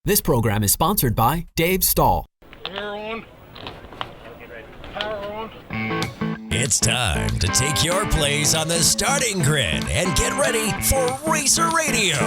This program is sponsored by Dave Stahl. Power on. Power on. It's time to take your place on the starting grid and get ready for Racer Radio.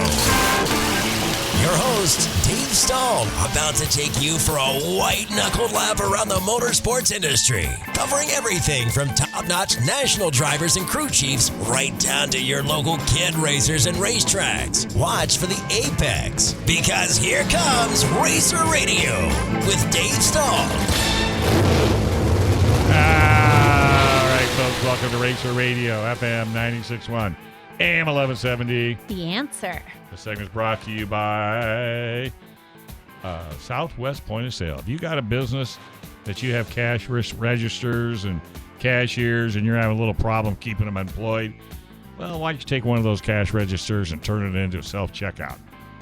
Your host, Dave Stahl, about to take you for a white-knuckled lap around the motorsports industry, covering everything from top-notch national drivers and crew chiefs right down to your local kid racers and racetracks. Watch for the apex, because here comes Racer Radio with Dave Stahl. All right, folks, welcome to Racer Radio, FM 96.1, AM 1170. The Answer. The segment is brought to you by Southwest Point of Sale. If you got a business that you have cash registers and cashiers and you're having a little problem keeping them employed, well, why don't you take one of those cash registers and turn it into a self-checkout?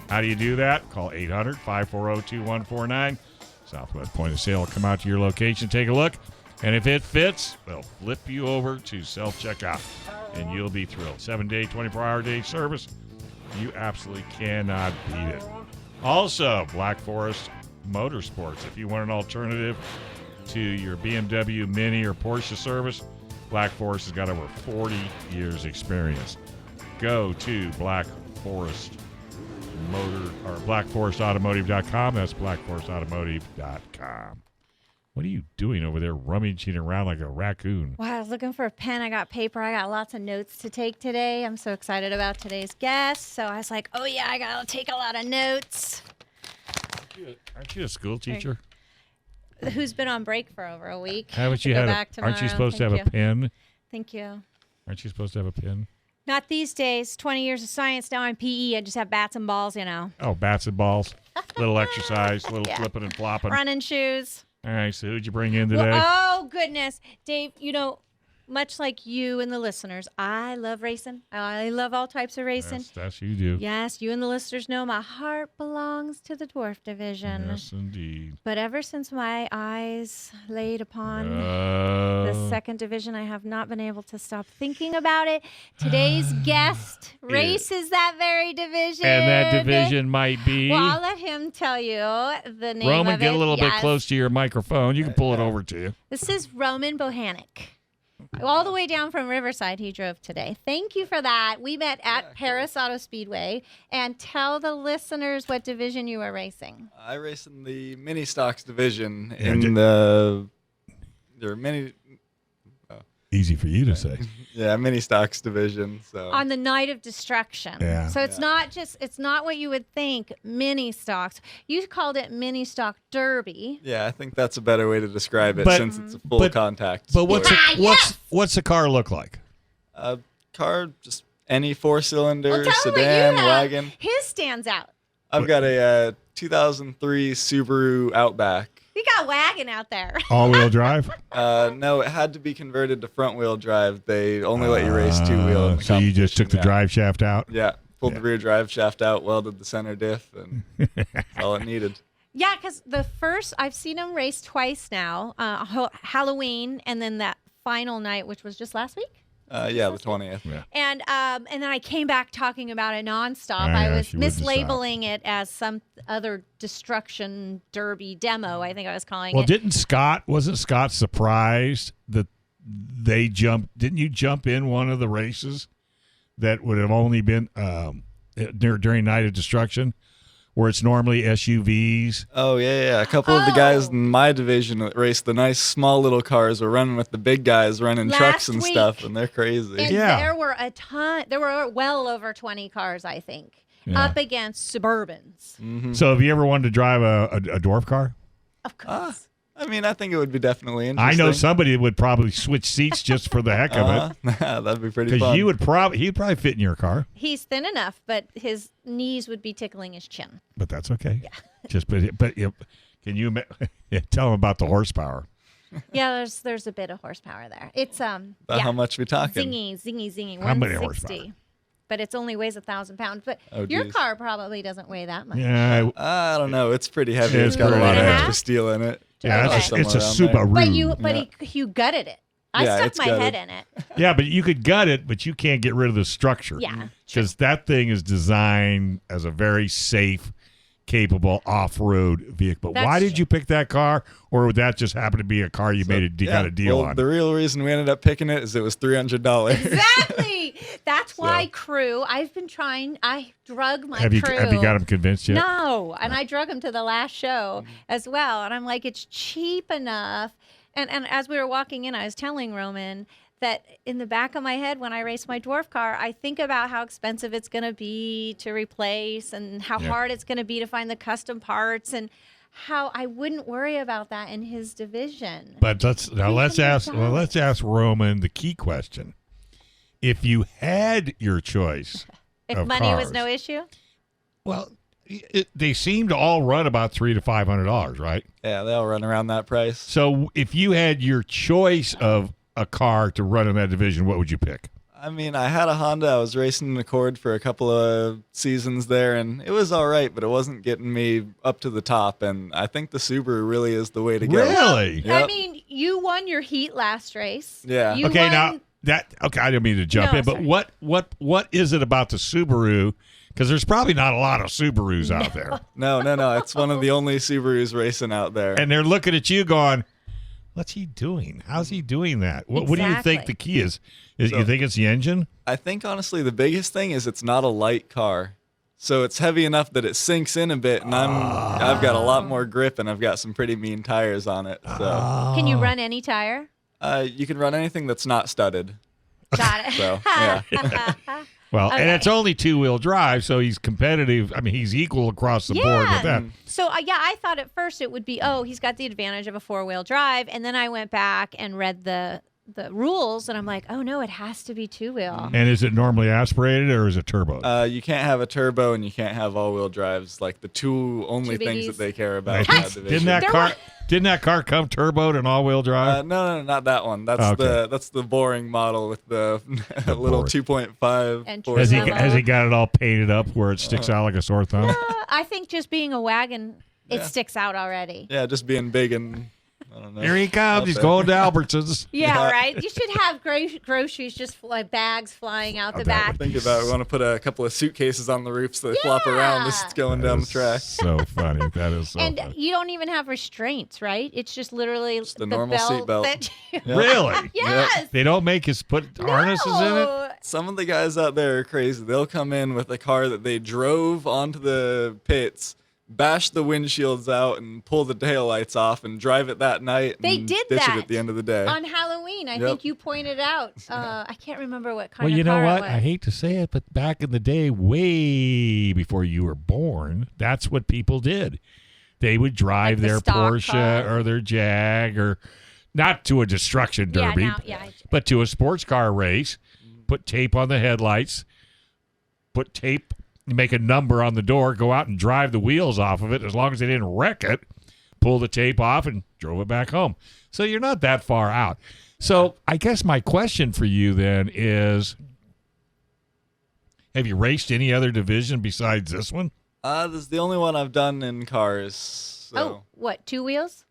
How do you do that? Call 800-540-2149. Southwest Point of Sale will come out to your location, take a look, and if it fits, they'll flip you over to self-checkout, and you'll be thrilled. 7-day, 24-hour-day service. You absolutely cannot beat it. Also, Black Forest Motorsports. If you want an alternative to your BMW Mini or Porsche service, Black Forest has got over 40 years experience. Go to blackforestautomotive.com. That's blackforestautomotive.com. What are you doing over there rummaging around like a raccoon? Wow, I was looking for a pen. I got paper. I got lots of notes to take today. I'm so excited about today's guest. So I was like, oh, yeah, I got to take a lot of notes. Aren't you a school teacher? Who's been on break for over a week? Haven't you aren't you supposed to have a pen? Thank you. Aren't you supposed to have a pen? Not these days. 20 years of science. Now I'm PE. I just have bats and balls, you know. Oh, bats and balls. Little exercise, little flipping and flopping. Running shoes. All right, so who'd you bring in today? Oh, goodness. Dave, you know, much like you and the listeners, I love racing. I love all types of racing. Yes, that's you do. Yes, you and the listeners know my heart belongs to the dwarf division. Yes, indeed. But ever since my eyes laid upon the second division, I have not been able to stop thinking about it. Today's guest races that very division. And that division might be... Well, I'll let him tell you the name Roman, of it. get a little bit close to your microphone. You can pull it over to you. This is Roman Bohanak. All the way down from Riverside, he drove today. Thank you for that. We met at Paris Auto Speedway. And tell the listeners what division you were racing. I race in the mini stocks division. There are many. Easy for you to say. Yeah, mini stocks division. So on the night of destruction. Yeah. So it's not what you would think, mini stocks. You called it mini stock derby. Yeah, I think that's a better way to describe it since it's a full contact. But what's the car look like? Car, just any four-cylinder, Well, tell sedan, me what you have. wagon. His stands out. I've got a 2003 Subaru Outback. You got wagon out there. All-wheel drive? No, it had to be converted to front-wheel drive. They only let you race two-wheel. In the so you just took the competition, drive shaft out? Yeah, pulled the rear drive shaft out, welded the center diff, and that's all it needed. Yeah, because I've seen him race twice now, Halloween, and then that final night, which was just last week. Yeah, the 20th. Yeah. And then I came back talking about it nonstop. Yeah, I was she wouldn't mislabeling it as some other destruction derby demo, I think I was calling Well, it. wasn't Scott surprised that they jumped? Didn't you jump in one of the races that would have only been during Night of Destruction, where it's normally SUVs? Oh, yeah. A couple of the guys in my division that race the nice small little cars were running with the big guys running trucks and stuff, and they're crazy. And there were a ton. There were well over 20 cars, I think, up against Suburbans. Mm-hmm. So have you ever wanted to drive a dwarf car? Of course. I mean, I think it would be definitely interesting. I know somebody would probably switch seats just for the heck of it. That'd be pretty fun. Because he'd probably fit in your car. He's thin enough, but his knees would be tickling his chin. But that's okay. Yeah. But can you tell him about the horsepower? Yeah, there's a bit of horsepower there. It's How much we talking? Zingy. How many 160. horsepower? But it only weighs 1,000 pounds. But your car probably doesn't weigh that much. Yeah. I don't know. It's pretty heavy. It's It's got a lot of pretty extra heavy. steel in it. Yeah, Okay. it's a Subaru. But you gutted it. I stuck my head in it. Yeah, but you could gut it, but you can't get rid of the structure. Yeah. Because that thing is designed as a very safe capable off-road vehicle. That's Why did true. you pick that car, or would that just happen to be a car you got a deal on? The real reason we ended up picking it is it was $300. Exactly. That's why So. crew. I've been trying. I drug my Have you crew. got them convinced yet? No, and I drug him to the last show as well. And I'm like, it's cheap enough. And as we were walking in, I was telling Roman that in the back of my head, when I race my dwarf car, I think about how expensive it's going to be to replace and how hard it's going to be to find the custom parts and how I wouldn't worry about that in his division. But let's ask Roman the key question. If you had your choice If of money was cars, no issue? well, they seem to all run about $300 to $500, right? Yeah, they all run around that price. So if you had your choice of a car to run in that division, what would you pick? I mean, I had a Honda. I was racing an Accord for a couple of seasons there, and it was all right, but it wasn't getting me up to the top. And I think the Subaru really is the way to go. Really? Yep. I mean, you won your heat last race. Yeah. You Okay, won- now I didn't mean to jump No, in, but sorry. what is it about the Subaru? Because there's probably not a lot of Subarus out there, No. It's one of the only Subarus racing out there. and they're looking at you going, "What's he doing? How's he doing that? What do you think Exactly. the key is? You So- think it's the engine? I think, honestly, the biggest thing is it's not a light car. So it's heavy enough that it sinks in a bit, and I've got a lot more grip, and I've got some pretty mean tires on it. So Can you run any tire? you can run anything that's not studded. Got it. So, yeah. Well, and Okay. it's only two-wheel drive, so he's competitive. I mean, he's equal across the board with that. So, I thought at first it would be, he's got the advantage of a four-wheel drive. And then I went back and read the rules, and I'm like, oh, no, it has to be two-wheel. And is it normally aspirated or is it turbo? You can't have a turbo, and you can't have all-wheel drives. Like the two only Two things biggies. that they care I about. in think- that division. didn't that car come turboed and all-wheel drive? No, not that one. That's Okay. that's the boring model with the little boring. 2.5. And four has he turbo. cylinder. has he got it all painted up where it sticks out like a sore thumb? I think just being a wagon, it Yeah. sticks out already. Yeah, just being big and I don't know. Here he comes. Out He's there. going to Albertsons. Yeah, Yeah. right? You should have groceries, just like bags flying out the that back. would Think about it. We want to put a couple of suitcases on the roof so they flop around as it's going down the track. So funny. That is so And funny. you don't even have restraints, right? It's just literally the normal belt seat belt. that you- Really? Yes. They don't make us put harnesses in it? No. Some of the guys out there are crazy. They'll come in with a car that they drove onto the pits, bash the windshields out, and pull the taillights off and drive it that night. They and did ditch that it at the end of the day. On Halloween, I Yep. think you pointed out. I can't remember what kind Well, of you know car what? it was. I hate to say it, but back in the day, way before you were born, that's what people did. They would drive Like the their stock Porsche car. or their Jag, or not to a destruction Yeah, derby, but to a sports car race, put tape on the headlights, put tape, make a number on the door, go out and drive the wheels off of it. As long as they didn't wreck it, pull the tape off and drove it back home. So you're not that far out. So I guess my question for you then is, have you raced any other division besides this one? This is the only one I've done in cars. So. Oh, what? Two wheels?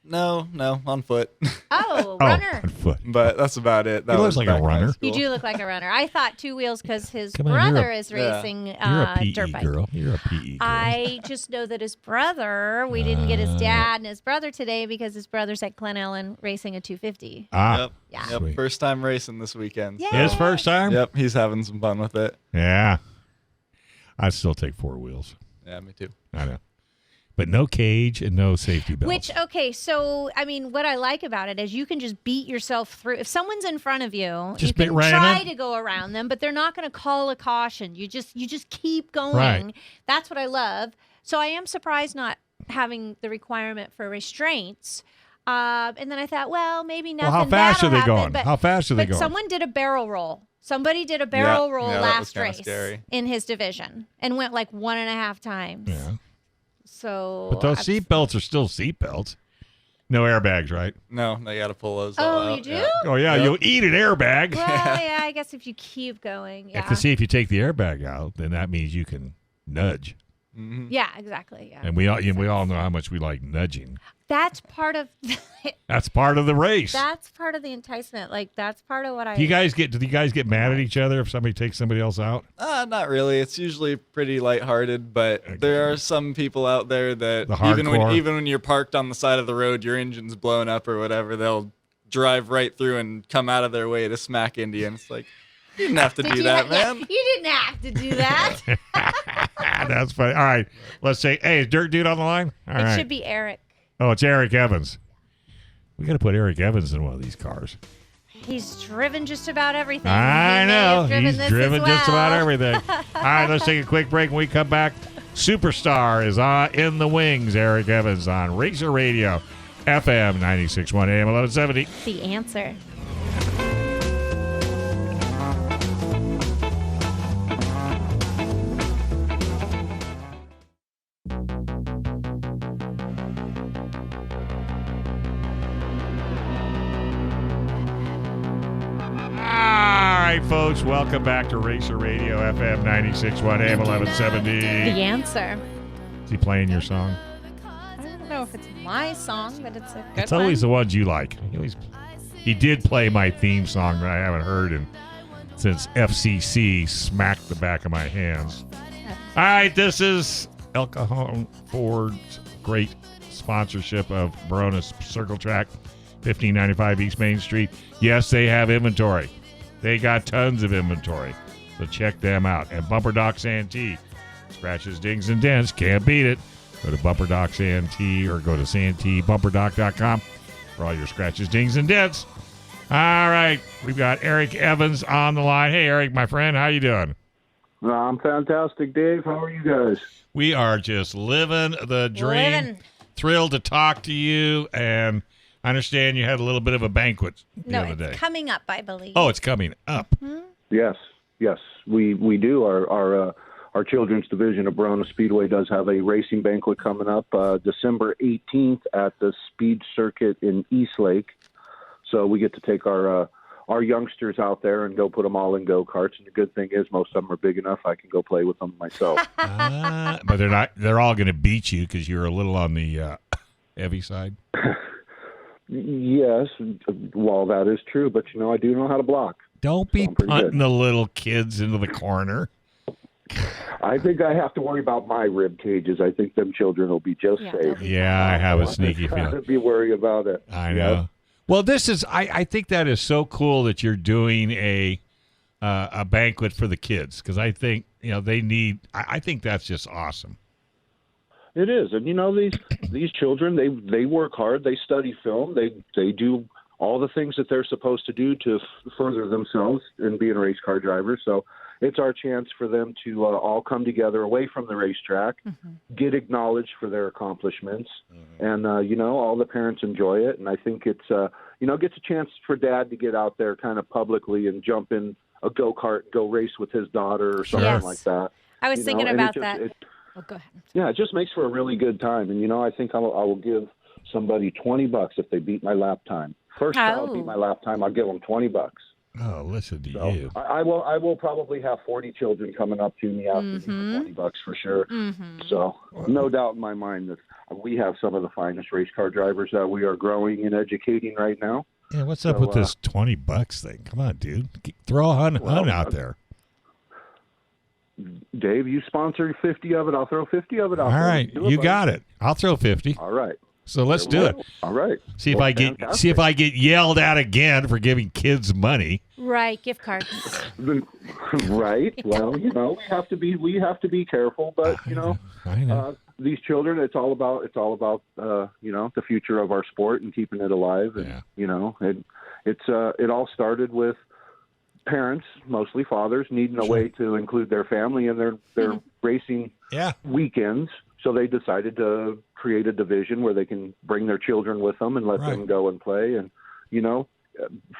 No, on foot. Oh, Oh, runner. on foot. But that's about it. That He looks was like a back in high runner. school. You do look like a runner. I thought two wheels because his Come on, you're brother a- is Yeah. racing You're a PE dirt bike. girl. You're a PE girl. I just know that his brother, we didn't get his dad and his brother today because his brother's at Glen Ellen racing a 250. Yep. Yeah. Yep. Sweet. First time racing this weekend. Yeah. His first time? Yep. He's having some fun with it. Yeah. I'd still take four wheels. Yeah, me too. I know. But no cage and no safety belts. Which, okay, so, I mean, what I like about it is you can just beat yourself through. If someone's in front of you, Just you beat can right try in? to go around them, but they're not going to call a caution. You just keep going. Right. That's what I love. So I am surprised not having the requirement for restraints. And then I thought, well, maybe nothing Well, how fast are bad will they happen, going? But, How fast are they but going? someone did a barrel roll. Somebody did a barrel roll yeah, that was last kinda race scary. in his division and went like 1.5 times. Yeah. So, But those I'm- seat belts are still seat belts. No airbags, right? No, they got to pull those all Oh, out. you do? Yeah. Oh, yeah. Yep. You'll eat an airbag. Well, yeah, I guess if you keep going, yeah. To see if you take the airbag out, then that means you can nudge. Yeah, exactly. Yeah. And we all know how much we like nudging. That's part of That's part of the race. that's part of the enticement. Like that's part of what I Do you guys get mad at each other if somebody takes somebody else out? Not really. It's usually pretty lighthearted, but there are some people out there that The hardcore. even when you're parked on the side of the road, your engine's blown up or whatever, they'll drive right through and come out of their way to smack into you. And it's like, you didn't have to do that, man. You didn't have to do that. That's funny. All right. Let's say, hey, is Dirt Dude on the line? All right. It should be Eric. Oh, it's Eric Evans. We got to put Eric Evans in one of these cars. He's driven just about everything. I He may know. have He's this driven as just about well. everything. All right, let's take a quick break. When we come back, Superstar is in the wings. Eric Evans on Racer Radio, FM 96.1 AM 1170. The answer. All right, folks, welcome back to Racer Radio, FM 96.1 AM 1170. The answer. Is he playing your song? I don't know if it's my song, but it's a good It's always one. the ones you like. He did play my theme song that I haven't heard since FCC smacked the back of my hands. All right, this is El Cajon Ford's great sponsorship of Barona's Circle Track, 1595 East Main Street. Yes, they have inventory. They got tons of inventory. So check them out. And Bumper Doc Santee. Scratches, dings, and dents. Can't beat it. Go to Bumper Doc Santee or go to SanteeBumperDoc.com for all your scratches, dings, and dents. All right. We've got Eric Evans on the line. Hey, Eric, my friend. How you doing? I'm fantastic, Dave. How are you guys? We are just living the dream. Living. Thrilled to talk to you. And I understand you had a little bit of a banquet the No, other day. it's coming up, I believe. Oh, it's coming up. Yes, we do. Our children's division of Verona Speedway does have a racing banquet coming up December 18th at the Speed Circuit in Eastlake. So we get to take our youngsters out there and go put them all in go-karts. And the good thing is most of them are big enough I can go play with them myself. But they're not. They're all going to beat you because you're a little on the heavy side. Yes, well, that is true. But, I do know how to block. Don't be I'm pretty punting good. the little kids into the corner. I think I have to worry about my rib cages. I think them children will be just Yeah, safe. they'll be Yeah, I have a sneaky I have to feeling. be worried about it. I know. Well, this is. I think that is so cool that you're doing a banquet for the kids because I think they need. I think that's just awesome. It is, and these children they work hard. They study film. They do all the things that they're supposed to do to further themselves in being race car drivers. So it's our chance for them to all come together away from the racetrack, get acknowledged for their accomplishments, and all the parents enjoy it. And I think it's gets a chance for Dad to get out there kind of publicly and jump in a go-kart, go race with his daughter or something Yes. like that. I was thinking and about it just- that. it- Oh, go ahead. Yeah, it just makes for a really good time. And, I think I will give somebody $20 if they beat my lap time. First child beat my lap time, I'll give them $20. Oh, listen to So you. I will probably have 40 children coming up to me asking me for $20 for sure. So no doubt in my mind that we have some of the finest race car drivers that we are growing and educating right now. Yeah, what's up with this $20 thing? Come on, dude. Throw a hun out there. Dave, you sponsor 50 of it. I'll throw 50 of it out All there. right, you got it. I'll throw 50. All right. So let's do it. All right. See if Well, I get fantastic. yelled at again for giving kids money. Right, gift cards. Right. Well, we have to be careful, but I know. these children, it's all about the future of our sport and keeping it alive. And it all started with parents, mostly fathers, needing a way to include their family in their racing weekends. So they decided to create a division where they can bring their children with them and let them go and play. And,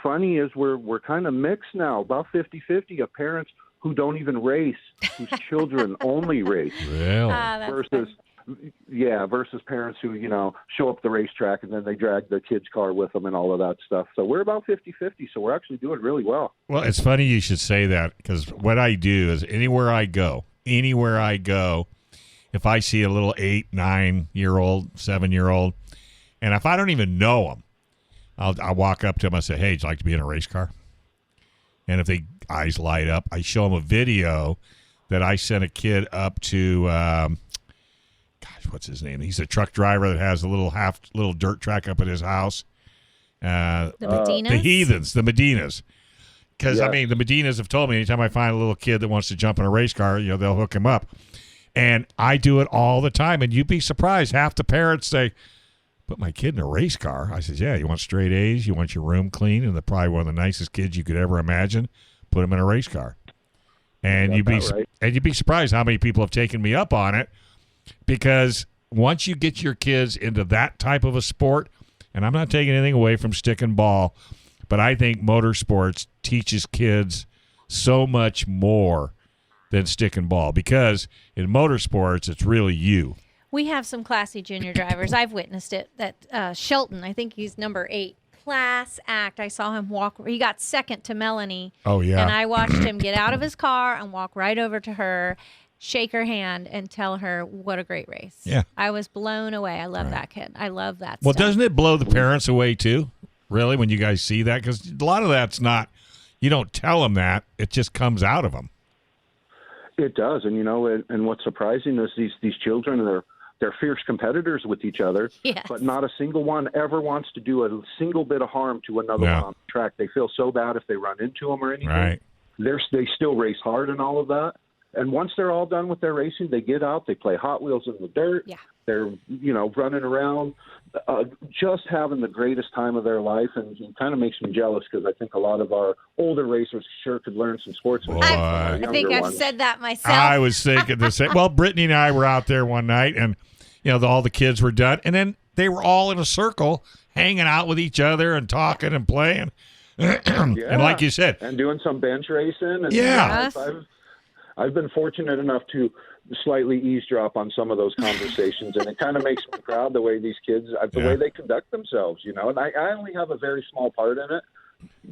funny is we're kind of mixed now, about 50-50 of parents who don't even race, whose children only race. Really? Versus parents who, show up the racetrack and then they drag the kid's car with them and all of that stuff. So we're about 50-50, so we're actually doing really well. Well, it's funny you should say that because what I do is anywhere I go, if I see a little 8, 9-year-old, 7-year-old, and if I don't even know them, I'll walk up to them and say, hey, would you like to be in a race car? And if they eyes light up, I show them a video that I sent a kid up to, what's his name? He's a truck driver that has a little dirt track up at his house. The Medinas? The Heathens, the Medinas. Because, Yeah. I mean, the Medinas have told me anytime I find a little kid that wants to jump in a race car, they'll hook him up. And I do it all the time. And you'd be surprised. Half the parents say, put my kid in a race car. I says, yeah, you want straight A's? You want your room clean? And they're probably one of the nicest kids you could ever imagine. Put them in a race car. And you'd be surprised how many people have taken me up on it. Because once you get your kids into that type of a sport, and I'm not taking anything away from stick and ball, but I think motorsports teaches kids so much more than stick and ball, because in motorsports, it's really you. We have some classy junior drivers. I've witnessed it. That Shelton, I think he's number 8. Class act. I saw him walk. He got second to Melanie. Oh, yeah. And I watched him get out of his car and walk right over to her, shake her hand, and tell her what a great race. Yeah. I was blown away. I love that kid. I love that Well, stuff. doesn't it blow the parents away, too, really, when you guys see that? Because a lot of that's not, you don't tell them that. It just comes out of them. It does, and and what's surprising is these children they're fierce competitors with each other, Yes. but not a single one ever wants to do a single bit of harm to another No. one on the track. They feel so bad if they run into them or anything. Right. They still race hard and all of that. And once they're all done with their racing, they get out, they play Hot Wheels in the dirt. Yeah. They're, running around, just having the greatest time of their life. And it kind of makes me jealous, because I think a lot of our older racers sure could learn some sportsmanship from our I younger think I've ones. said that myself. I was thinking the same. Well, Brittany and I were out there one night, and all the kids were done, and then they were all in a circle, hanging out with each other and talking and playing. And like you said, and doing some bench racing. And Yeah. Yes. I've been fortunate enough to slightly eavesdrop on some of those conversations, and it kind of makes me proud the way these kids, the way they conduct themselves, And I only have a very small part in it,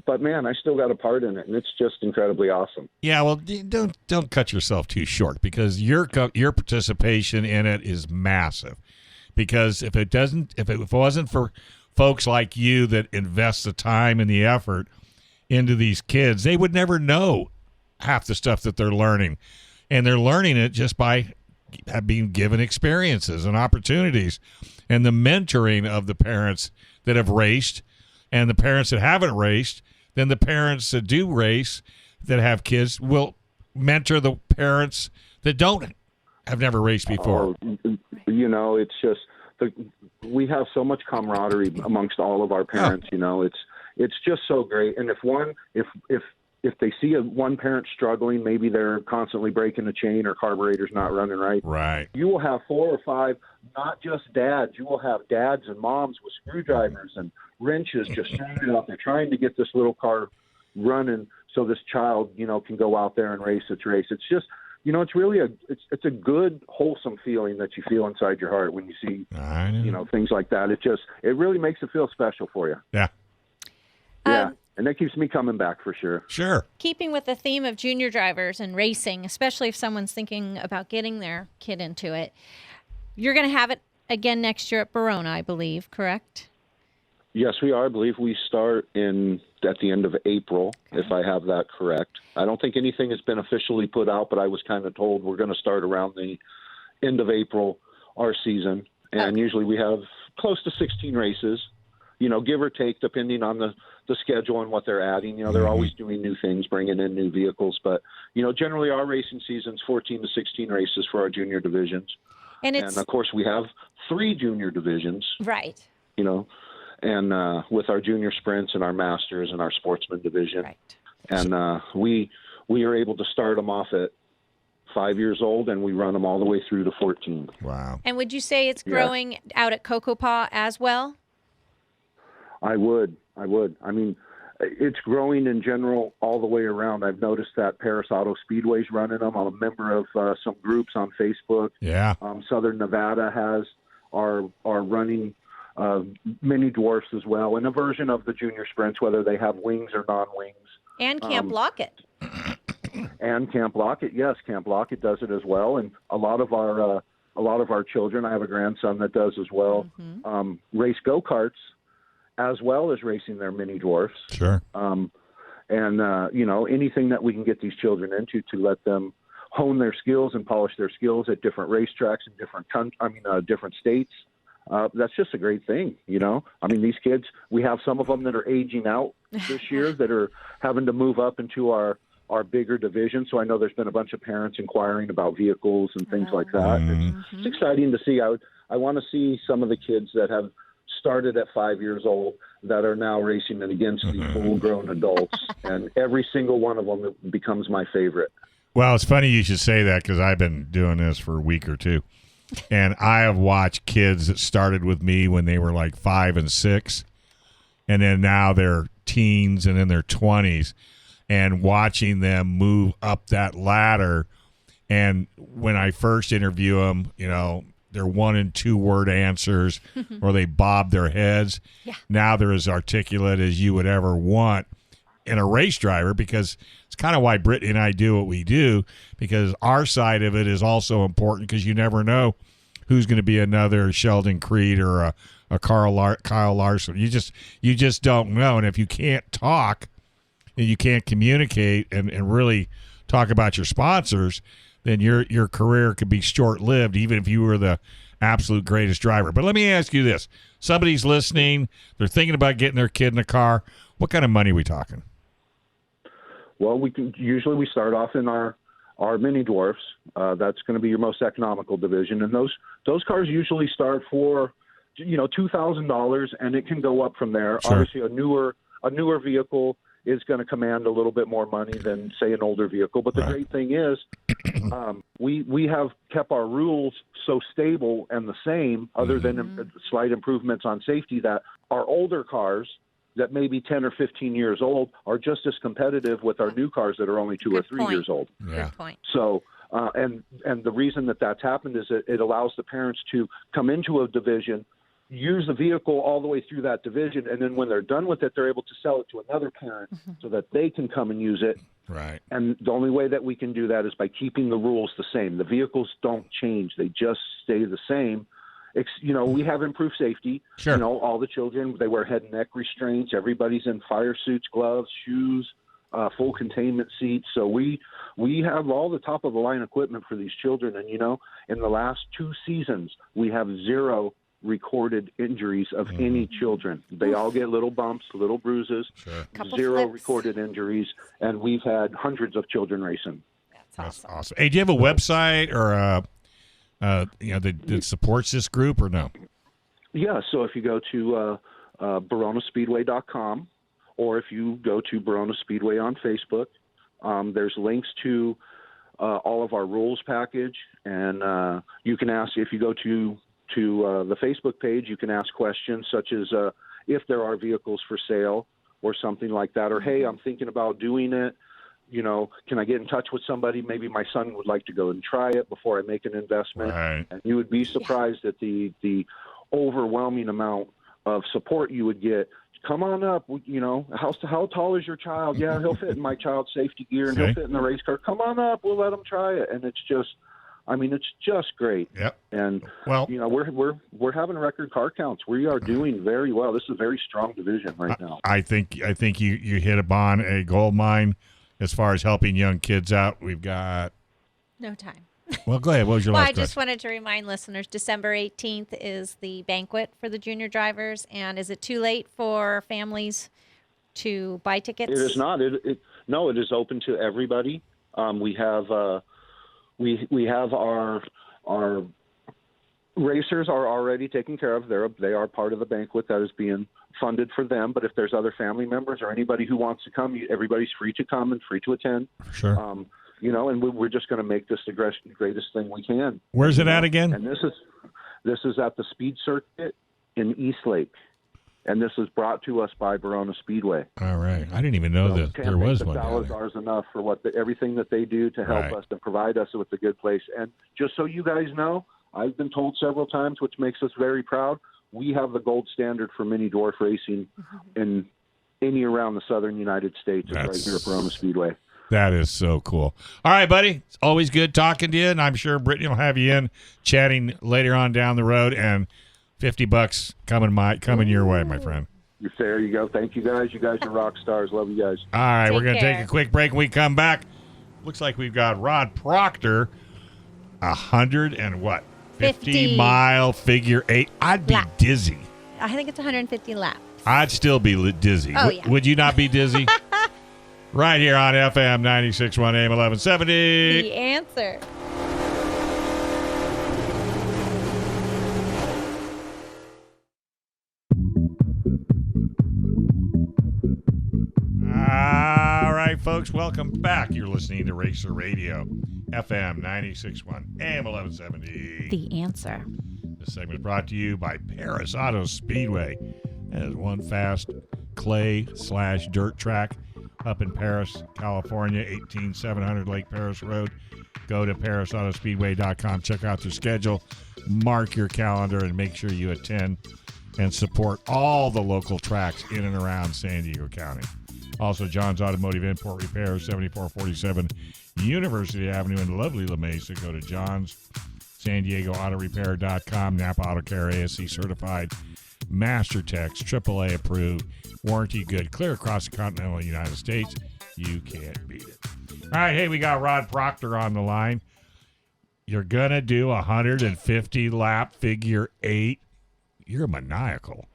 but man, I still got a part in it, and it's just incredibly awesome. yeah. Well, don't cut yourself too short, because your participation in it is massive. Because if it wasn't for folks like you that invest the time and the effort into these kids, they would never know half the stuff that they're learning. And they're learning it just by being given experiences and opportunities, and the mentoring of the parents that have raced and the parents that haven't raced. Then the parents that do race that have kids will mentor the parents that have never raced before. It's just we have so much camaraderie amongst all of our parents. It's just so great. And if they see one parent struggling, maybe they're constantly breaking a chain or carburetor's not running right. Right. You will have 4 or 5, not just dads. You will have dads and moms with screwdrivers and wrenches just standing out there trying to get this little car running so this child, can go out there and race its race. It's just, it's really it's a good, wholesome feeling that you feel inside your heart when you see, I know. things like that. It really makes it feel special for you. Yeah. Yeah. And that keeps me coming back for sure. Sure. Keeping with the theme of junior drivers and racing, especially if someone's thinking about getting their kid into it, you're going to have it again next year at Verona, I believe, correct? Yes, we are. I believe we start at the end of April, if I have that correct. I don't think anything has been officially put out, but I was kind of told we're going to start around the end of April, our season. And usually we have close to 16 races, give or take, depending on the schedule and what they're adding. They're always doing new things, bringing in new vehicles. But, generally our racing season's 14 to 16 races for our junior divisions. And of course, we have 3 junior divisions. Right. And with our junior sprints and our masters and our sportsman division. Right. And we are able to start them off at 5 years old, and we run them all the way through to 14. Wow. And would you say it's growing out at Cocoa Paw as well? I would. I mean, it's growing in general all the way around. I've noticed that Paris Auto Speedway's running them. I'm a member of some groups on Facebook. Yeah. Southern Nevada are running mini dwarfs as well, and a version of the junior sprints, whether they have wings or non-wings. And Camp Lockett. And Camp Lockett, yes, Camp Lockett does it as well. And a lot of our a lot of our children, I have a grandson that does as well, race go-karts as well as racing their mini dwarfs. Sure. Anything that we can get these children into to let them hone their skills and polish their skills at different racetracks in different states. That's just a great thing, these kids, we have some of them that are aging out this year that are having to move up into our bigger division. So I know there's been a bunch of parents inquiring about vehicles and things like that. It's exciting to see. I want to see some of the kids that have started at 5 years old that are now racing against the full-grown adults, and every single one of them becomes my favorite. Well, it's funny you should say that because I've been doing this for a week or two. And I have watched kids that started with me when they were like 5 and 6, and then now they're teens and in their 20s, and watching them move up that ladder. And when I first interview them, they're 1 and 2 word answers or they bob their heads. Yeah. Now they're as articulate as you would ever want in a race driver, because it's kind of why Brittany and I do what we do, because our side of it is also important, because you never know who's going to be another Sheldon Creed or a Kyle Larson. You just don't know. And if you can't talk and you can't communicate and really talk about your sponsors, then your career could be short-lived, even if you were the absolute greatest driver. But let me ask you this. Somebody's listening. They're thinking about getting their kid in a car. What kind of money are we talking? Well, we start off in our mini dwarfs. That's going to be your most economical division, and those cars usually start for $2,000, and it can go up from there. Sure. Obviously, a newer vehicle is going to command a little bit more money than, say, an older vehicle. But the great thing is, we have kept our rules so stable and the same, other than slight improvements on safety, that our older cars that may be 10 or 15 years old are just as competitive with our new cars that are only 2 or 3 years old. Yeah. Good point. So, and the reason that that's happened is that it allows the parents to come into a division, use the vehicle all the way through that division, and then when they're done with it, they're able to sell it to another parent so that they can come and use it. Right. And the only way that we can do that is by keeping the rules the same. The vehicles don't change. They just stay the same. We have improved safety. Sure. All the children, they wear head and neck restraints. Everybody's in fire suits, gloves, shoes, full containment seats. So we have all the top-of-the-line equipment for these children. And, in the last 2 seasons, we have 0 recorded injuries of any children. They all get little bumps, little bruises, Couple 0 flips. recorded injuries, and we've had hundreds of children racing. That's awesome. Hey, do you have a website or that supports this group, or no? Yeah, so if you go to BoronaSpeedway.com, or if you go to Borona Speedway on Facebook, there's links to all of our rules package, and you can ask, if you go to the Facebook page, you can ask questions such as if there are vehicles for sale or something like that, or, hey, I'm thinking about doing it. Can I get in touch with somebody? Maybe my son would like to go and try it before I make an investment. Right. And you would be surprised at the overwhelming amount of support you would get. Come on up. How tall is your child? Yeah, he'll fit in my child's safety gear, and he'll fit in the race car. Come on up. We'll let him try it. And it's just great. Yep. And well, we're having record car counts. We are doing very well. This is a very strong division right now. I think you hit upon a gold mine as far as helping young kids out. We've got no time. Well, go ahead. What was your last I just question? wanted to remind listeners, December 18th is the banquet for the junior drivers. And is it too late for families to buy tickets? It is not. No, it is open to everybody. We have our racers are already taken care of. They are part of the banquet that is being funded for them. But if there's other family members or anybody who wants to come, everybody's free to come and free to attend. Sure. And we're just going to make this the greatest thing we can. Where's it at again? And this is at the Speed Circuit in Eastlake, and this is brought to us by Borona Speedway. All right, I didn't even know that there was one. $1,000 enough for everything that they do to help us and provide us with a good place. And just so you guys know, I've been told several times, which makes us very proud, we have the gold standard for mini dwarf racing in any around the southern United States. It's right here at Borona Speedway. That is so cool. All right, buddy. It's always good talking to you, and I'm sure Brittany will have you in chatting later on down the road. And $50 coming your way, my friend. There you go. Thank you guys. You guys are rock stars. Love you guys. All right, we're going to care. take a quick break. When we come back, looks like we've got Rod Proctor, 50-mile figure eight. I'd be Lap. dizzy. I think it's 150 laps. I'd still be dizzy. Oh, yeah. Would you not be dizzy? Right here on FM 96.1 AM 1170. The answer. All right, folks, welcome back. You're listening to Racer Radio, FM 96.1 AM 1170. The answer. This segment is brought to you by Paris Auto Speedway. That is one fast clay/dirt track up in Paris, California, 18700 Lake Paris Road. Go to parisautospeedway.com. Check out their schedule. Mark your calendar and make sure you attend and support all the local tracks in and around San Diego County. Also, John's Automotive Import Repair, 7447 University Avenue in lovely La Mesa. Go to John's, San Diego AutoRepair.com. Napa Auto Care, ASC certified, Master Techs, AAA approved, warranty good, clear across the continental United States. You can't beat it. All right, hey, we got Rod Proctor on the line. You're going to do 150 lap figure eight. You're maniacal.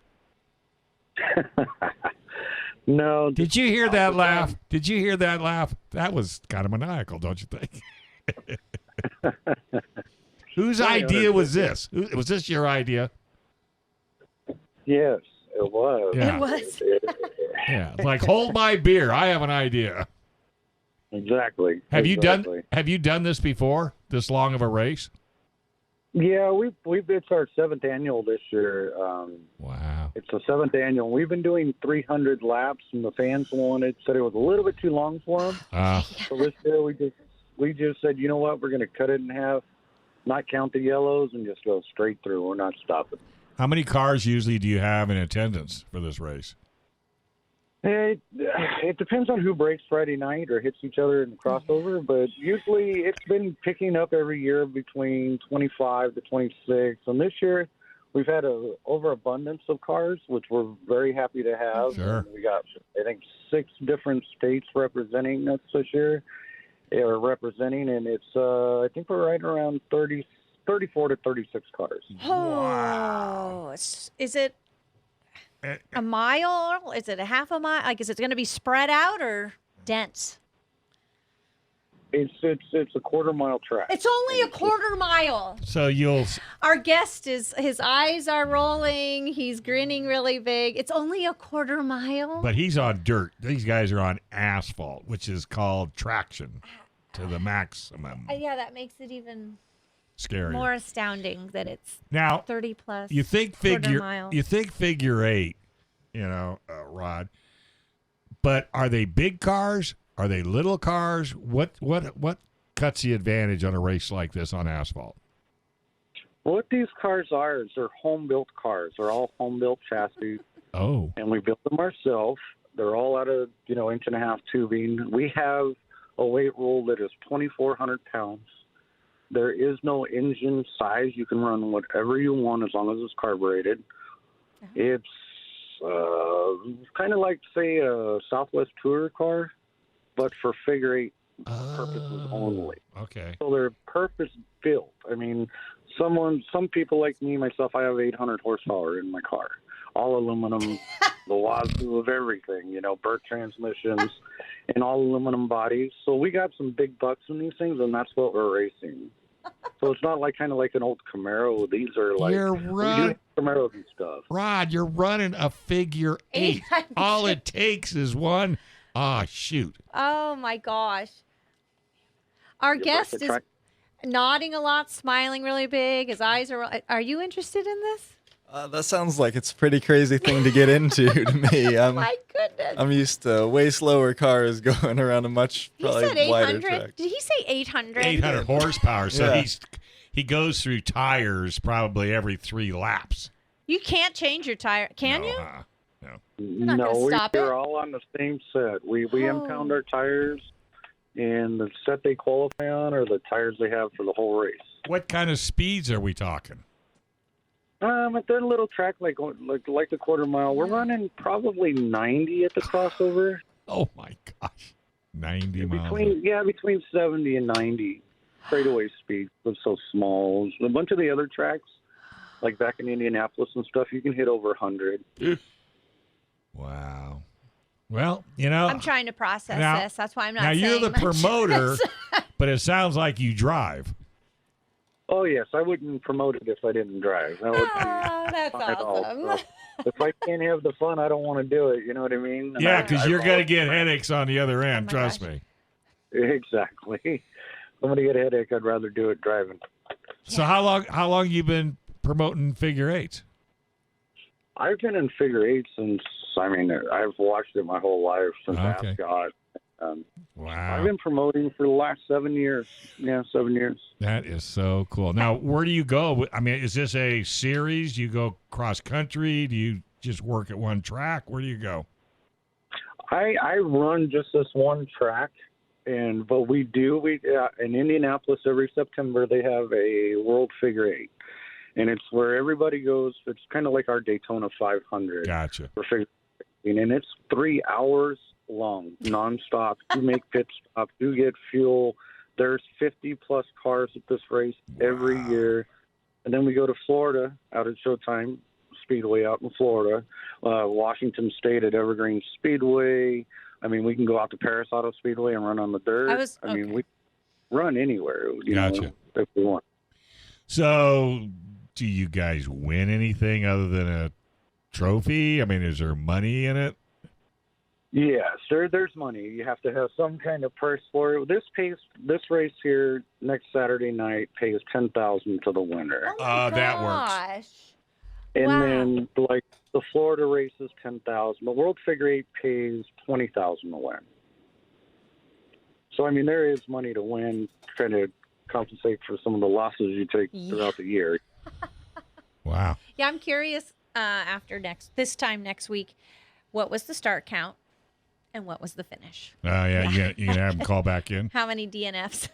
No. Did you hear that laugh? Did you hear that laugh? That was kind of maniacal, don't you think? Whose idea was this? Was this your idea? Yes, it was. Yeah. It was. Yeah, it's like hold my beer. I have an idea. Exactly. Have you Exactly. done this before? This long of a race? Yeah, it's our 7th annual this year. Wow. It's the 7th annual. We've been doing 300 said it was a little bit too long for them. So this year we just said, you know what, we're going to cut it in half, not count the yellows, and just go straight through. We're not stopping. How many cars usually do you have in attendance for this race? It depends on who breaks Friday night or hits each other in the crossover, but usually it's been picking up every year between 25 to 26. And this year we've had an overabundance of cars, which we're very happy to have. Sure. And we got, I think, 6 different states representing us this year, and it's, I think we're right around 34 to 36 cars. Oh, is it a mile? Is it a half a mile? Like, is it going to be spread out or dense? It's a quarter-mile track. It's only a quarter mile. So Our guest his eyes are rolling. He's grinning really big. It's only a quarter mile. but he's on dirt. These guys are on asphalt, which is called traction to the maximum. Yeah, that makes it even Scary. more astounding that it's Now, 30 plus. you think quarter mile. figure eight, Rod. But are they big cars? Are they little cars? What cuts the advantage on a race like this on asphalt? What these cars are is they're home-built cars. They're all home-built chassis, Oh, and we built them ourselves. They're all out of, 1.5-inch tubing. We have a weight rule that is 2,400 pounds. There is no engine size. You can run whatever you want as long as it's carbureted. It's kind of like, say, a Southwest Tourer car, but for figure eight purposes only. okay. So they're purpose built. I mean, some people like me, myself, I have 800 horsepower in my car. All aluminum, the wazoo of everything, Burt transmissions and all aluminum bodies. So we got some big bucks in these things, and that's what we're racing. So it's not kind of like an old Camaro. These are like You're we do right. Camaros and stuff. Rod, you're running a figure eight. All it takes is one. Shoot. Oh my gosh. Our guest is nodding a lot, smiling really big. His eyes are you interested in this? That sounds like it's a pretty crazy thing to get into to me. My goodness. I'm used to way slower cars going around a much He said probably wider 800. track. Did he say 800? 800 horsepower. So Yeah. he goes through tires probably every 3 laps. You can't change your tire, can No, you? No. not gonna stop it? we're all on the same set. We impound our tires. and the set they qualify on are the tires they have for the whole race. What kind of speeds are we talking? At their little track, like the quarter mile, we're running probably 90 at the crossover. Oh my gosh, 90 miles. Between 70 and 90 straightaway speed. It's so small. A bunch of the other tracks, like back in Indianapolis and stuff, you can hit over 100. Wow. Well, you know, I'm trying to process this. That's why I'm not now saying you're the much. promoter, but it sounds like you drive. Oh, yes. I wouldn't promote it if I didn't drive. That would be that's fun at all. awesome. So, if I can't have the fun, I don't want to do it. You know what I mean? Yeah, because you're going to get headaches on the other end. my Trust gosh. me. Exactly. If I'm going to get a headache, I'd rather do it driving. So how long you been promoting figure eights? I've been in figure eight since, I've watched it my whole life since Okay. Ascot. Wow. I've been promoting for the last 7 years. Yeah, 7 years. That is so cool. Now, where do you go? I mean, is this a series? Do you go cross country? Do you just work at one track? Where do you go? I run just this one track, but we in Indianapolis every September they have a World Figure Eight, and it's where everybody goes. It's kind of like our Daytona 500. Gotcha. For figure eight, and it's 3 hours long, nonstop. You make pit stops, you get fuel. There's 50 plus cars at this race every year, and then we go to Florida out at Showtime Speedway out in Florida, Washington State at Evergreen Speedway. We can go out to Paris Auto Speedway and run on the dirt. We run anywhere, Gotcha. If we want. So, do you guys win anything other than a trophy? I mean, is there money in it? Yes, there's money. You have to have some kind of purse for it. This race here next Saturday night pays $10,000 to the winner. Oh my that works. gosh. And Wow. then, like, the Florida race is $10,000. The World Figure Eight pays $20,000 to win. So, there is money to win, trying to compensate for some of the losses you take throughout the year. Wow. Yeah, I'm curious after this time next week, what was the start count and what was the finish? Yeah, you can have them call back in. How many DNFs?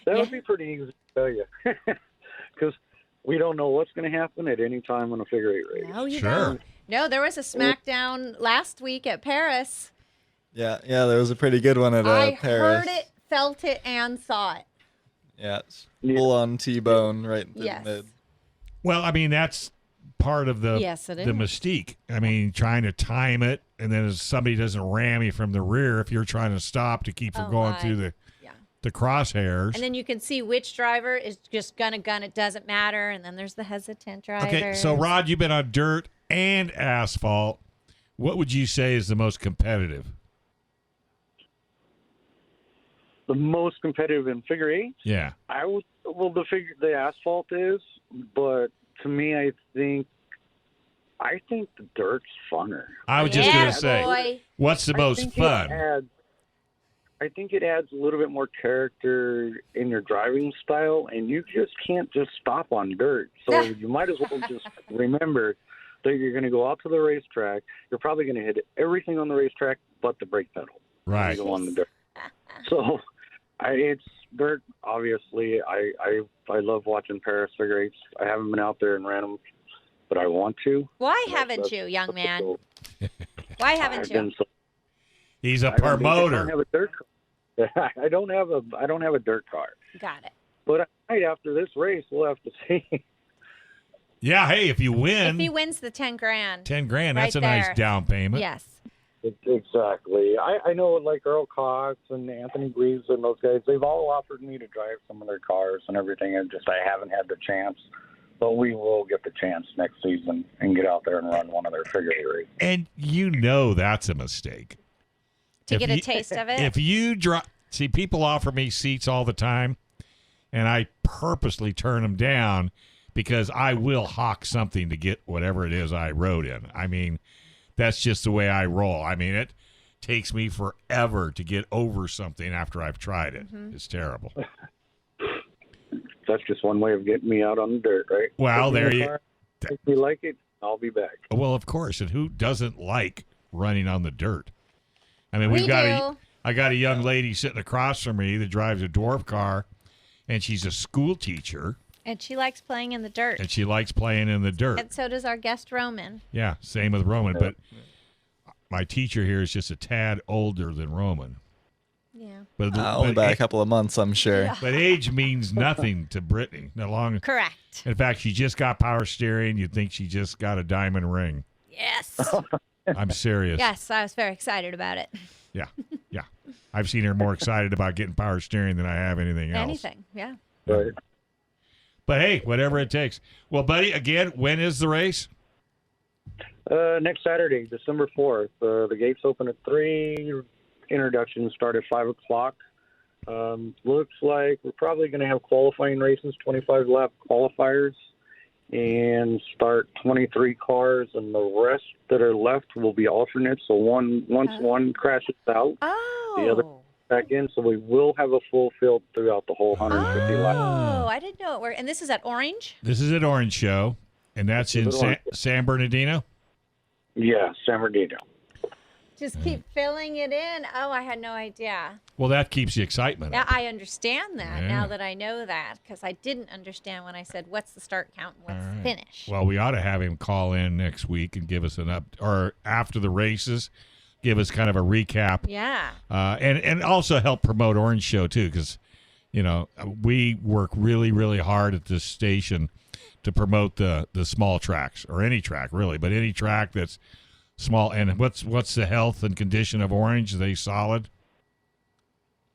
That would be pretty easy to tell you. Because we don't know what's going to happen at any time on a figure eight race. No, you Sure. don't. No, there was a SmackDown last week at Paris. Yeah, there was a pretty good one at I Paris. heard it, felt it, and saw it. Yeah, it's full on T-bone right in Yes. the mid. Well, that's part of the Yes, it the is. mystique. Trying to time it, and then if somebody doesn't ram you from the rear, if you're trying to stop to keep from Oh, going my. through the Yeah. crosshairs. And then you can see which driver is just gonna gun. It doesn't matter. And then there's the hesitant driver. Okay, so Rod, you've been on dirt and asphalt. What would you say is the most competitive? The most competitive in figure eight? Yeah. The asphalt is, but to me, I think the dirt's funner. I was just Yeah, going to say, boy. what's the most fun? I think it adds a little bit more character in your driving style, and you just can't just stop on dirt. So you might as well just remember that you're going to go out to the racetrack. You're probably going to hit everything on the racetrack but the brake pedal. Right. Go on the dirt. So it's dirt. Obviously, I love watching Paris figure eights. I haven't been out there and ran them, but I want to. Why haven't you, young man? Why haven't I've you? been so He's a I don't promoter. have a dirt car. I don't have a dirt car. Got it. But after this race, we'll have to see. Yeah, hey, if you win, If he wins the 10 grand. 10 grand, right that's a nice there. down payment. Yes. Exactly. I know, like Earl Cox and Anthony Greaves and those guys, they've all offered me to drive some of their cars and everything. I haven't had the chance. But we will get the chance next season and get out there and run one of their figure eight races. And that's a mistake. To If get a you- taste of it. If you see, people offer me seats all the time, and I purposely turn them down because I will hawk something to get whatever it is I rode in. That's just the way I roll. It takes me forever to get over something after I've tried it. Mm-hmm. It's terrible. That's just one way of getting me out on the dirt, right? Well, Put me in there the you- car, If you like it, I'll be back. Well, of course. And who doesn't like running on the dirt? we do. I got a young lady sitting across from me that drives a dwarf car, and she's a school teacher. And she likes playing in the dirt. And she likes playing in the dirt. And so does our guest Roman. Yeah, same with Roman. But my teacher here is just a tad older than Roman. Yeah. But only by a couple of months, I'm sure. Yeah. But age means nothing to Brittany. No long. Correct. In fact, she just got power steering. You'd think she just got a diamond ring. Yes. I'm serious. Yes, I was very excited about it. Yeah. Yeah. I've seen her more excited about getting power steering than I have anything else. Anything, yeah. Right. But hey, whatever it takes. Well, buddy, again, when is the race? Next Saturday, December 4th. The gates open at 3. Introductions start at 5 o'clock. Looks like we're probably going to have qualifying races, 25 lap qualifiers, and start 23 cars, and the rest that are left will be alternates. So once one crashes out, the other back in. So we will have a full field throughout the whole 150 laps. Oh, I didn't know it worked. And this is at Orange? This is at Orange Show, and that's in San Bernardino? Yeah, San Bernardino. Just keep filling it in. Oh, I had no idea. Well, that keeps the excitement Now up. I understand that Yeah. now that I know that, because I didn't understand when I said, what's the start count and what's the finish? Well, we ought to have him call in next week and give us or after the races, give us kind of a recap. Yeah. And also help promote Orange Show, too, because, we work really, really hard at this station to promote the small tracks, or any track, really, but any track that's small. And what's the health and condition of Orange? Are they solid?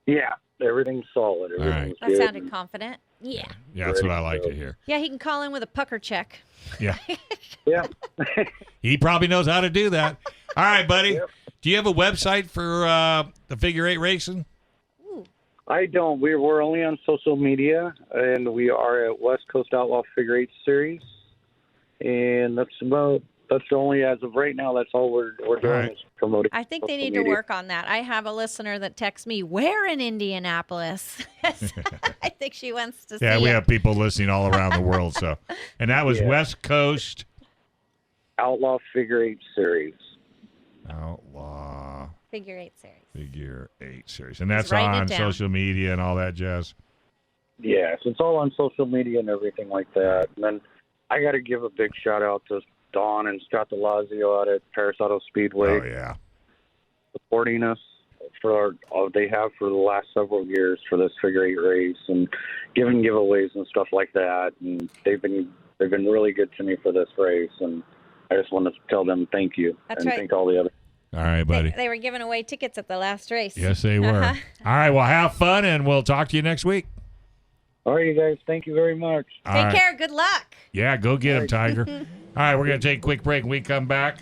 Yeah, everything's solid. Everything's That good. sounded confident. Yeah. Yeah, that's what I like to hear. Yeah, he can call in with a pucker check. Yeah. Yeah. He probably knows how to do that. All right, buddy. Yep. Do you have a website for the figure eight racing? I don't. We're only on social media, and we are at West Coast Outlaw Figure Eight Series, and that's only, as of right now, that's all we're doing right. is promoting. I think they social need to media. work on that. I have a listener that texts me, where in Indianapolis? I think she wants to see Yeah, we it. have people listening all around the world. So, and that was Yeah. West Coast Outlaw Figure Eight Series. Outlaw Figure Eight Series. Figure Eight Series, and that's writing it on down. social media and all that jazz. Yes, it's all on social media and everything like that. And then I got to give a big shout out to Dawn and Scott DeLazio out at Paris Auto Speedway. Oh yeah, supporting us for they have for the last several years for this figure eight race and giving giveaways and stuff like that. And they've been really good to me for this race, and I just want to tell them thank you. That's and right. thank all the other. all right, buddy. They were giving away tickets at the last race. Yes, they were. Uh-huh. All right, well, have fun, and we'll talk to you next week. All right, you guys, thank you very much. All Take right. care. Good luck. Yeah, go get him, Tiger. All right, we're going to take a quick break. When we come back,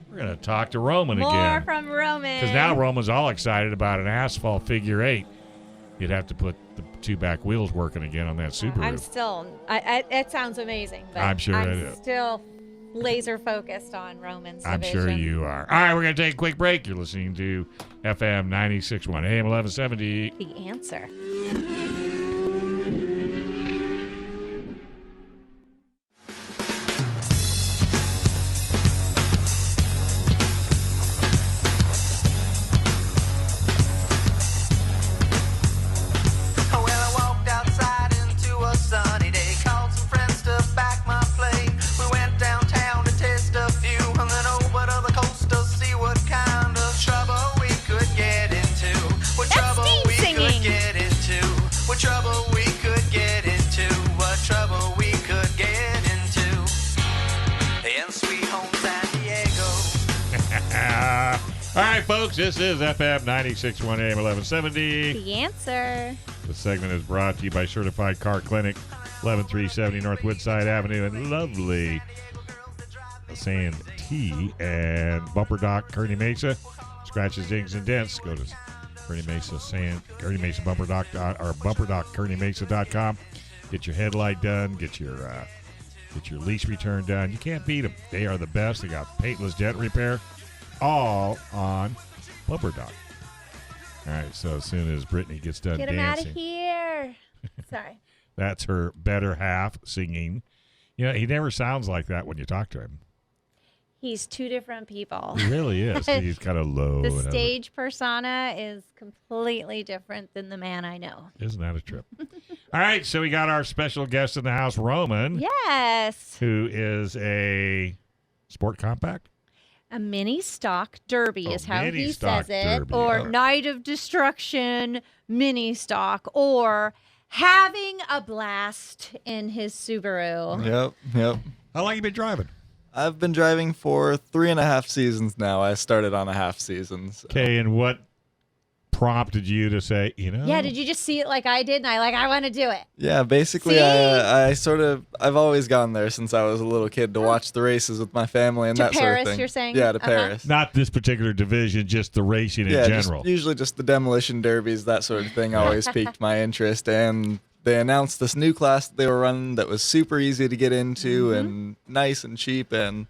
we're going to talk to Roman More again. from Roman. Because now Roman's all excited about an asphalt figure eight. You'd have to put the two back wheels working again on that Subaru. I'm still, it sounds amazing, but I'm sure it I'm is. still laser focused on Roman's I'm division. sure you are. All right, we're going to take a quick break. You're listening to FM 96.1 AM 1170. The answer. Well, I walked outside into a sunny day, called some friends to back my play. We went downtown to taste a few, and then over to the coast to see what kind of trouble we could get into. What trouble Steve we singing. could get into. What trouble we could get into. What trouble we could get into. In sweet home San Diego. All right, folks, this is FM 96.1 AM 1170. The answer. The segment is brought to you by Certified Car Clinic, 11370 North Woodside Avenue in lovely Santee and Bumper Dock, Kearney Mesa. Scratches, dings, and dents. Go to Kearney Mesa Bumper Dock or BumperDockKearneyMesa.com. Get your headlight done. Get your lease return done. You can't beat them. They are the best. They got paintless dent repair, all on Bumper Dock. All right, so as soon as Brittany gets done Get him out dancing, of here. Sorry. that's her better half singing. You know, he never sounds like that when you talk to him. He's two different people. He really is. He's kind of low. The and stage persona is completely different than the man I know. Isn't that a trip? All right, so we got our special guest in the house, Roman, Yes. who is a sport compact. A mini stock derby Oh, is how mini he stock says it. derby. Or All right. Night of Destruction mini stock. Or having a blast in his Subaru. Yep. How long you been driving? I've been driving for 3.5 seasons now. I started on a half season. So. Okay, and what prompted you to say, Yeah, did you just see it like I did? And I want to do it. Yeah, basically, See? I've always gone there since I was a little kid to watch the races with my family and To that sort Paris, of thing. you're saying? Yeah, to Uh-huh. Paris. Not this particular division, just the racing in general. Usually just the demolition derbies, that sort of thing always piqued my interest. And they announced this new class that they were running that was super easy to get into and nice and cheap. And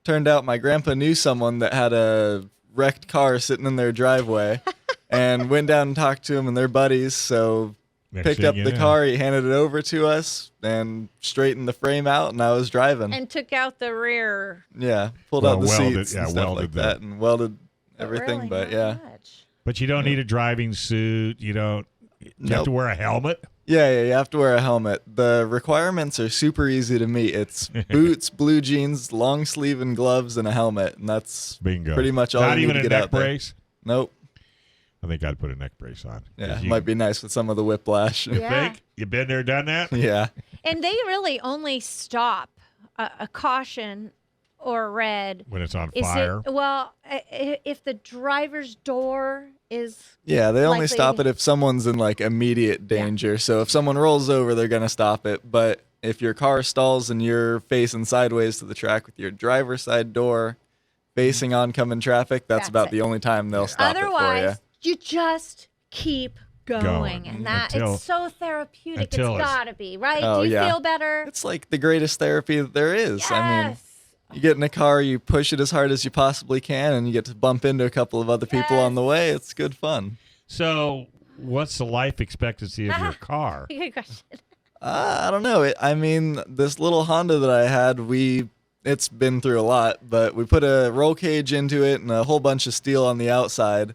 turned out my grandpa knew someone that had a wrecked car sitting in their driveway and went down and talked to him and their buddies. So Next picked thing up you the know. car, he handed it over to us and straightened the frame out, and I was driving. And took out the rear. Yeah, pulled Well, out the welded- seats yeah, and stuff welded like the- that and welded But everything. really But not yeah. much. But you don't need a driving suit. You don't. You have Nope. to wear a helmet. Yeah, you have to wear a helmet. The requirements are super easy to meet. It's boots, blue jeans, long sleeve and gloves, and a helmet, and that's Bingo. pretty much all Not you even need a to get neck out there. brace. Nope. I think I'd put a neck brace on. 'Cause Yeah, you might be nice with some of the whiplash. Yeah. think you been there, done that. Yeah. And they really only stop a caution or a red. When it's on Is fire. it, well, if the driver's door is Yeah, they only Likely- stop it if someone's in like immediate danger. So if someone rolls over, they're going to stop it. But if your car stalls and you're facing sideways to the track with your driver's side door facing oncoming traffic, that's That's about it. the only time they'll stop it for you. otherwise you just keep going. And that Until- it's so therapeutic. It's until it's- gotta be, right? Oh, Do you yeah. feel better? It's like the greatest therapy that there is. Yes. I mean, you get in a car, you push it as hard as you possibly can, and you get to bump into a couple of other people on the way. It's good fun. So, what's the life expectancy of your car? Good question. I don't know. I mean, this little Honda that I had, it's been through a lot, but we put a roll cage into it and a whole bunch of steel on the outside,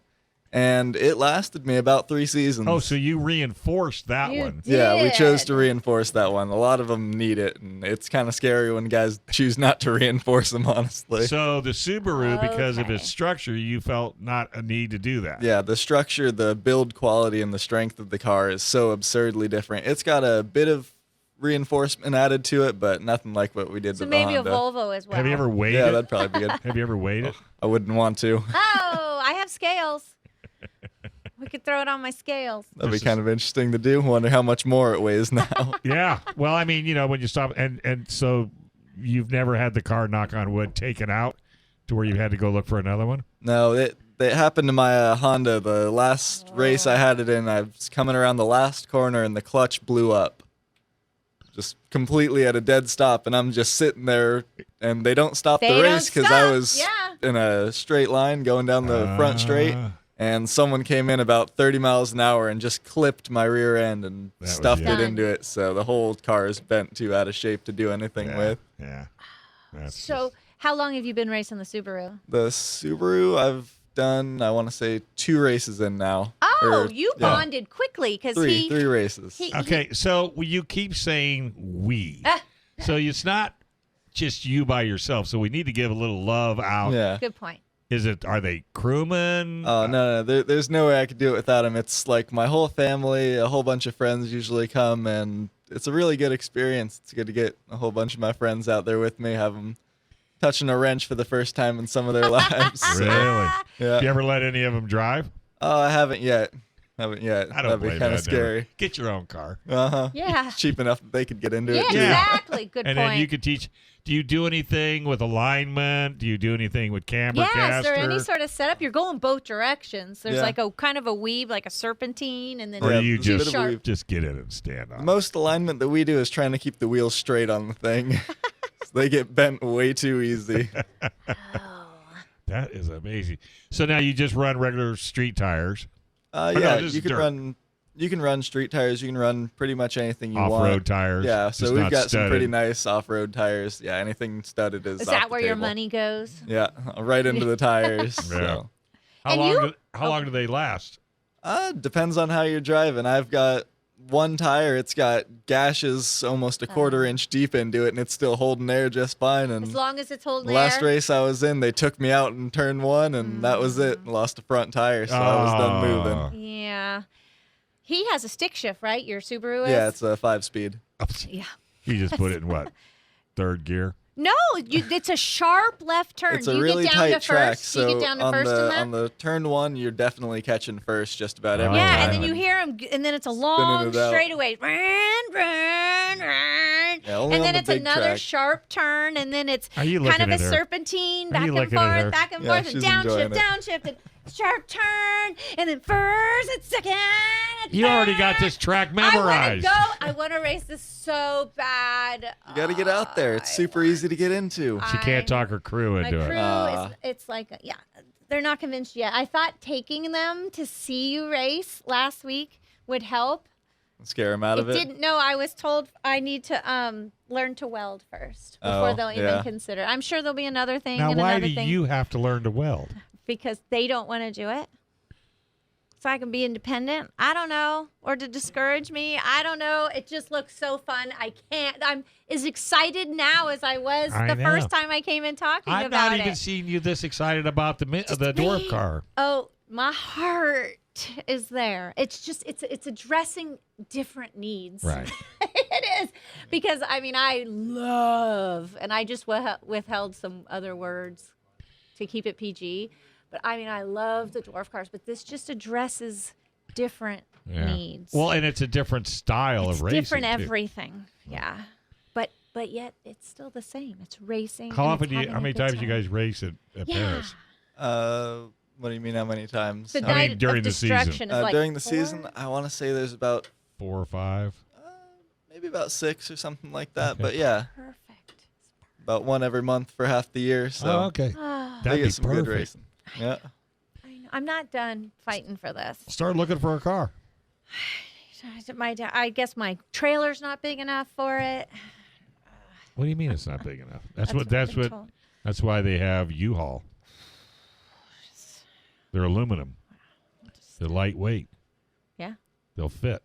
and it lasted me about 3 seasons. Oh, so you reinforced that You one. Yeah, we chose did. to reinforce that one. A lot of them need it, and it's kind of scary when guys choose not to reinforce them, honestly. So the Subaru, because of Okay. its structure, you felt not a need to do that. Yeah, the structure, the build quality, and the strength of the car is so absurdly different. It's got a bit of reinforcement added to it, but nothing like what we did So with maybe the a Honda. Volvo as well. Have you ever weighed Yeah, it? that'd probably be good. Have you ever weighed it? I wouldn't want to. Oh, I have scales. We could throw it on my scales. That'd be This is- kind of interesting to do. Wonder how much more it weighs now. Yeah. Well, I mean, when you stop, and so you've never had the car, knock on wood, taken out to where you had to go look for another one? No, it happened to my Honda. The last race I had it in, I was coming around the last corner and the clutch blew up. Just completely at a dead stop, and I'm just sitting there, and they don't stop They the don't race because I stop, was yeah. in a straight line going down the front straight, and someone came in about 30 miles an hour and just clipped my rear end and That was stuffed it. it Done. into it. So the whole car is bent too out of shape to do anything Yeah. with. Yeah. That's So how long have you been racing the Subaru? The Subaru, I've done, I want to say 2 races in now. Oh, Or- you yeah, bonded quickly because 3 races. he- okay. So you keep saying we. Ah. So it's not just you by yourself. So we need to give a little love out. Yeah. Good point. Are they crewmen? Oh, no. There's no way I could do it without him. It's like my whole family, a whole bunch of friends usually come, and it's a really good experience. It's good to get a whole bunch of my friends out there with me, have them touching a wrench for the first time in some of their lives. Really? Yeah. You ever let any of them drive? Oh, I haven't yet. I don't That'd be blame kind you. of I'd never- scary. Get your own car. Uh-huh. Yeah. Cheap enough that they could get into Yeah, it, too. exactly. Good And point. then you could teach. Do you do anything with alignment? Do you do anything with camber yeah, caster? is there any sort of setup? You're going both directions. There's Yeah. like a kind of a weave, like a serpentine, and then Or Yeah, do you there's a bit just of a weave. just get in and stand on? it? Most alignment that we do is trying to keep the wheels straight on the thing. So they get bent way too easy. That is amazing. So now you just run regular street tires. Yeah, no, this is you could dirt. run You can run street tires. You can run pretty much anything you want. Off-road tires. Yeah, just so we've not got some studded. pretty nice off-road tires. Yeah, anything studded is Is off that the where your table. money goes? Yeah, right into the tires. Yeah. So. How long do they last? Depends on how you're driving. I've got one tire. It's got gashes almost a quarter-inch deep into it, and it's still holding air just fine. And As long as it's holding the last air? race I was in, they took me out in turn 1, and that was it. Lost a front tire, so I was done moving. Yeah. He has a stick shift, right? Your Subaru is? Yeah, it's a 5-speed. Yeah. You just put it in what? Third gear? No, it's a sharp left turn. It's a Do you really get down tight to track, first? so you get down to on first in that? on the turn 1, you're definitely catching first just about every Yeah, time. and then you hear him, and then it's a long it out. straightaway. Run. Yeah, only And on then the it's big another track. sharp turn, and then it's Are you kind of looking a at her? serpentine, Are back you and looking at her? forth, back and Yeah, forth, she's and enjoying it. downshift, and sharp turn, and then first and second. And You already got third. this track I want to memorized. go. I want to race this so bad. You got to get out there. It's super easy to get into. She can't talk her crew My into crew it. it's like, yeah, they're not convinced yet. I thought taking them to see you race last week would help. Scare them out of it. Didn't know. I was told I need to learn to weld first before Oh, they'll even yeah. consider. I'm sure there'll be another thing Now, and why another do thing you have to learn to weld? because they don't want to do it. So I can be independent. I don't know. Or to discourage me. I don't know. It just looks so fun. I can't. I'm as excited now as I was I the know. first time I came in talking I've about not even it. seen you this excited about the dwarf wait. car. Oh, my heart is there. It's just it's addressing different needs. Right. It is because I love, and I just withheld some other words to keep it PG, but I love the dwarf cars, but this just addresses different needs. Well, and it's a different style it's of racing. different too. everything. Yeah. But yet it's still the same. It's racing. How and often it's do you? having How a many good times you time. guys race at Paris? What do you mean how many times? The I mean, night during of the season. destruction is like During the 4? season, I want to say there's about 4 or 5. maybe about 6 or something like that. Okay. But yeah, Perfect. about one every month for half the year. So Oh, okay. Ah, they That'd be get some perfect. good racing. Yeah. I know. I'm not done fighting for this. Start looking for a car. I guess my trailer's not big enough for it. What do you mean it's not big enough? I've been told. That's why they have U-Haul. They're aluminum. They're lightweight. Yeah. They'll fit.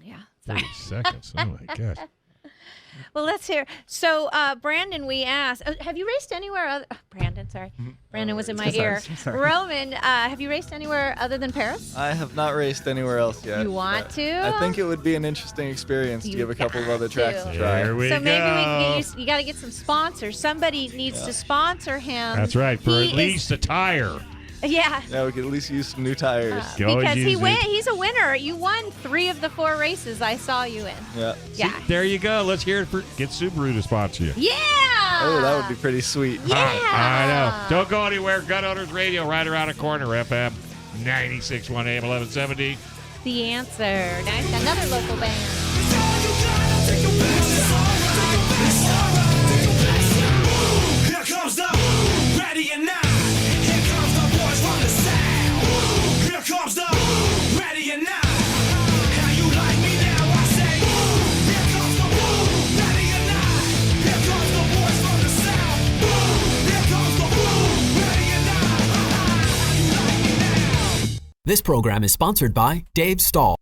Yeah. Sorry. 30 seconds. Oh my gosh. Well, let's hear. So, Brandon, we asked, have you raced anywhere other? Brandon, sorry. Brandon was in my ear. Roman, have you raced anywhere other than Paris? I have not raced anywhere else yet. You want but to? I think it would be an interesting experience to You give a couple of got other tracks to. a try. There we So go. maybe we can get you got to get some sponsors. Somebody needs to sponsor him. That's right. For He at is- least a tire. Yeah. Yeah, we could at least use some new tires. Go Because use it. he's a winner. You won 3 of the 4 races I saw you in. Yeah. Yeah. There you go. Let's hear it for get Subaru to sponsor you. Yeah. Oh, that would be pretty sweet. Yeah. I know. Don't go anywhere. Gun Owners Radio right around the corner. FM 96.1 AM 1170. The answer. Nice. Another local band. Here comes the ready or not. Here comes the boys from the south. Here comes the ready or not. How you like me now? I say, here comes the ready or not. Here comes the boys from the south. Here comes the ready or not. How you like me now? This program is sponsored by Dave Stahl.